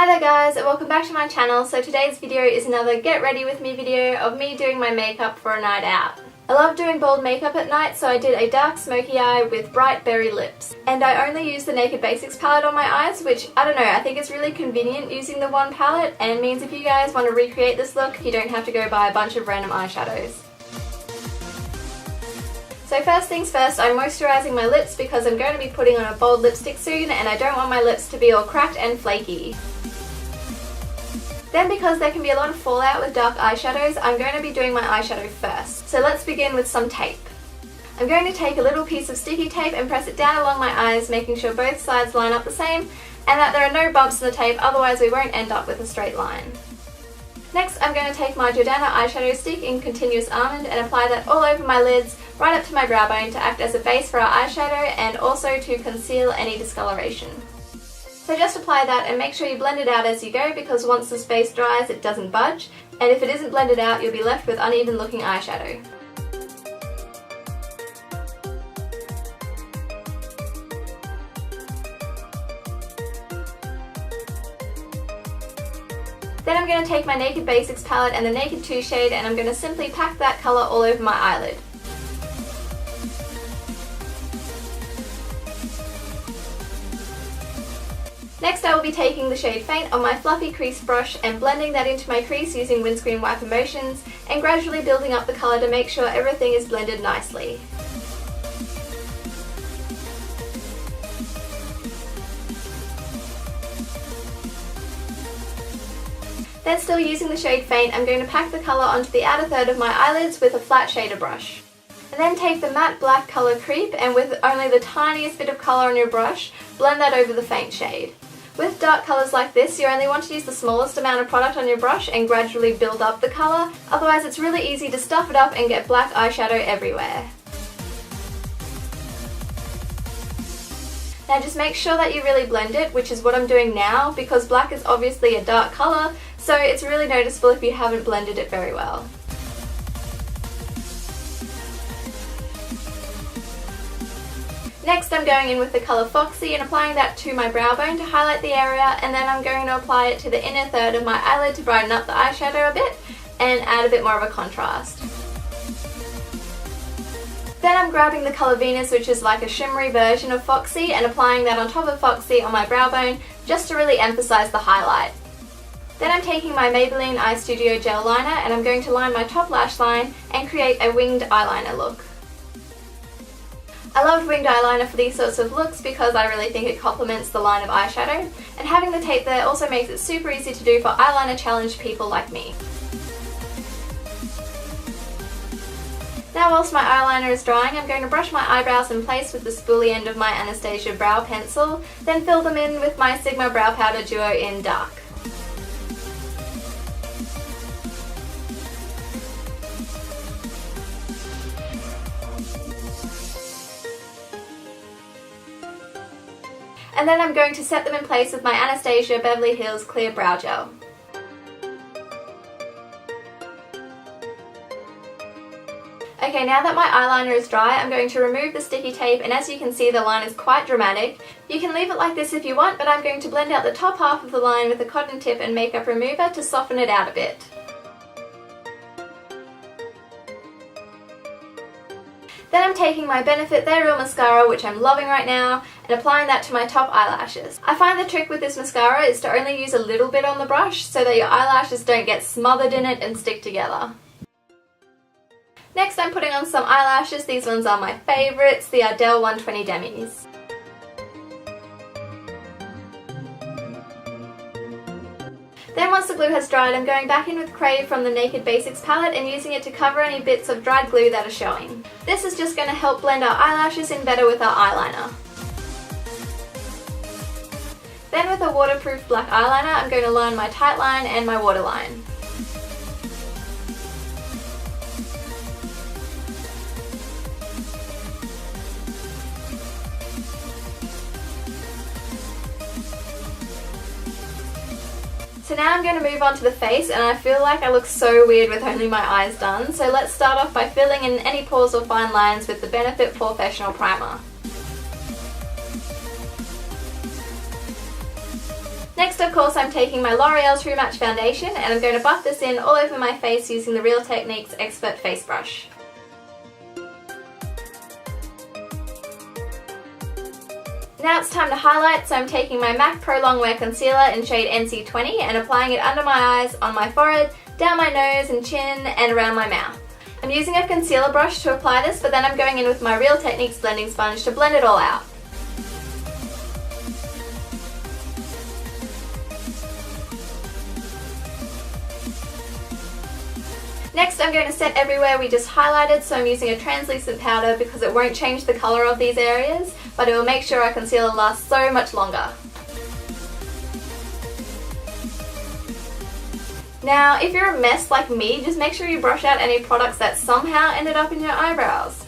Hi there guys, and welcome back to my channel. So today's video is another get ready with me video of me doing my makeup for a night out. I love doing bold makeup at night, so I did a dark smoky eye with bright berry lips. And I only used the Naked Basics palette on my eyes, which, I don't know, I think it's really convenient using the one palette, and means if you guys want to recreate this look, you don't have to go buy a bunch of random eyeshadows. So first things first, I'm moisturising my lips because I'm going to be putting on a bold lipstick soon, and I don't want my lips to be all cracked and flaky. Then, because there can be a lot of fallout with dark eyeshadows, I'm going to be doing my eyeshadow first. So let's begin with some tape. I'm going to take a little piece of sticky tape and press it down along my eyes, making sure both sides line up the same and that there are no bumps in the tape, otherwise we won't end up with a straight line. Next, I'm going to take my Jordana eyeshadow stick in Continuous Almond and apply that all over my lids, right up to my brow bone to act as a base for our eyeshadow and also to conceal any discoloration. So just apply that and make sure you blend it out as you go, because once the base dries it doesn't budge, and if it isn't blended out you'll be left with uneven looking eyeshadow. Then I'm going to take my Naked Basics palette and the Naked 2 shade, and I'm going to simply pack that colour all over my eyelid. Next, I will be taking the shade Faint on my fluffy crease brush and blending that into my crease using windscreen wiper motions and gradually building up the colour to make sure everything is blended nicely. Then, still using the shade Faint, I'm going to pack the colour onto the outer third of my eyelids with a flat shader brush. And then take the matte black colour Creep and with only the tiniest bit of colour on your brush, blend that over the faint shade. With dark colours like this, you only want to use the smallest amount of product on your brush and gradually build up the colour, otherwise it's really easy to stuff it up and get black eyeshadow everywhere. Now just make sure that you really blend it, which is what I'm doing now, because black is obviously a dark colour, so it's really noticeable if you haven't blended it very well. Next, I'm going in with the colour Foxy and applying that to my brow bone to highlight the area, and then I'm going to apply it to the inner third of my eyelid to brighten up the eyeshadow a bit and add a bit more of a contrast. Then I'm grabbing the colour Venus, which is like a shimmery version of Foxy, and applying that on top of Foxy on my brow bone just to really emphasise the highlight. Then I'm taking my Maybelline Eye Studio Gel Liner and I'm going to line my top lash line and create a winged eyeliner look. I love winged eyeliner for these sorts of looks because I really think it complements the line of eyeshadow, and having the tape there also makes it super easy to do for eyeliner challenged people like me. Now, whilst my eyeliner is drying, I'm going to brush my eyebrows in place with the spoolie end of my Anastasia brow pencil, then fill them in with my Sigma Brow Powder Duo in Dark. And then I'm going to set them in place with my Anastasia Beverly Hills Clear Brow Gel. Okay, now that my eyeliner is dry, I'm going to remove the sticky tape, and as you can see the line is quite dramatic. You can leave it like this if you want, but I'm going to blend out the top half of the line with a cotton tip and makeup remover to soften it out a bit. Then I'm taking my Benefit They're Real mascara, which I'm loving right now, and applying that to my top eyelashes. I find the trick with this mascara is to only use a little bit on the brush so that your eyelashes don't get smothered in it and stick together. Next, I'm putting on some eyelashes. These ones are my favourites, the Ardell 120 Demis. Then once the glue has dried, I'm going back in with Crave from the Naked Basics palette and using it to cover any bits of dried glue that are showing. This is just going to help blend our eyelashes in better with our eyeliner. Then with a waterproof black eyeliner, I'm going to line my tight line and my waterline. So now I'm going to move on to the face, and I feel like I look so weird with only my eyes done, so let's start off by filling in any pores or fine lines with the Benefit Professional Primer. Next, of course, I'm taking my L'Oreal True Match foundation and I'm going to buff this in all over my face using the Real Techniques Expert Face Brush. Now it's time to highlight, so I'm taking my MAC Pro Longwear Concealer in shade NC20 and applying it under my eyes, on my forehead, down my nose and chin, and around my mouth. I'm using a concealer brush to apply this, but then I'm going in with my Real Techniques blending sponge to blend it all out. Next, I'm going to set everywhere we just highlighted, so I'm using a translucent powder because it won't change the colour of these areas, but it will make sure our concealer lasts so much longer. Now, if you're a mess like me, just make sure you brush out any products that somehow ended up in your eyebrows.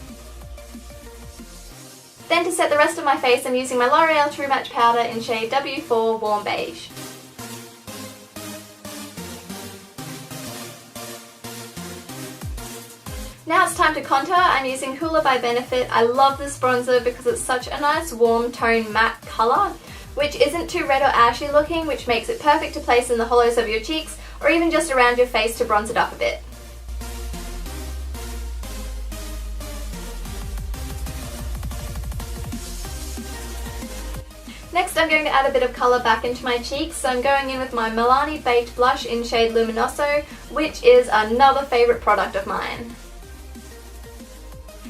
Then to set the rest of my face, I'm using my L'Oreal True Match powder in shade W4 Warm Beige. Now it's time to contour. I'm using Hoola by Benefit. I love this bronzer because it's such a nice warm tone matte colour, which isn't too red or ashy looking, which makes it perfect to place in the hollows of your cheeks or even just around your face to bronze it up a bit. Next, I'm going to add a bit of colour back into my cheeks, so I'm going in with my Milani Baked Blush in shade Luminoso, which is another favourite product of mine.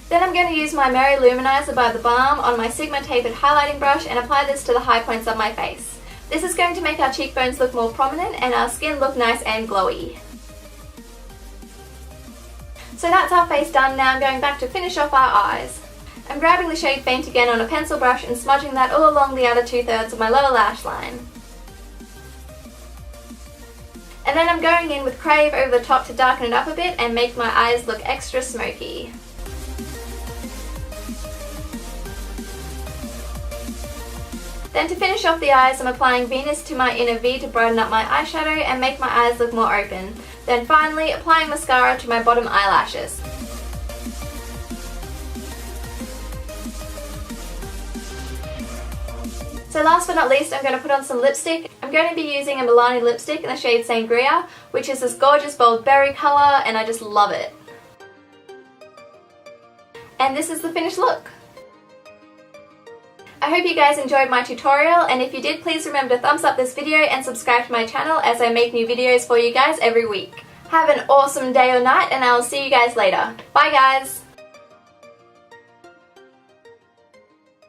Then I'm going to use my Mary Luminizer by The Balm on my Sigma Tapered highlighting brush and apply this to the high points of my face. This is going to make our cheekbones look more prominent and our skin look nice and glowy. So that's our face done. Now I'm going back to finish off our eyes. I'm grabbing the shade Faint again on a pencil brush and smudging that all along the outer 2/3 of my lower lash line. And then I'm going in with Crave over the top to darken it up a bit and make my eyes look extra smoky. Then to finish off the eyes, I'm applying Venus to my inner V to brighten up my eyeshadow and make my eyes look more open. Then finally, applying mascara to my bottom eyelashes. So last but not least, I'm going to put on some lipstick. I'm going to be using a Milani lipstick in the shade Sangria, which is this gorgeous bold berry colour, and I just love it. And this is the finished look. I hope you guys enjoyed my tutorial, and if you did, please remember to thumbs up this video and subscribe to my channel as I make new videos for you guys every week. Have an awesome day or night, and I will see you guys later. Bye guys!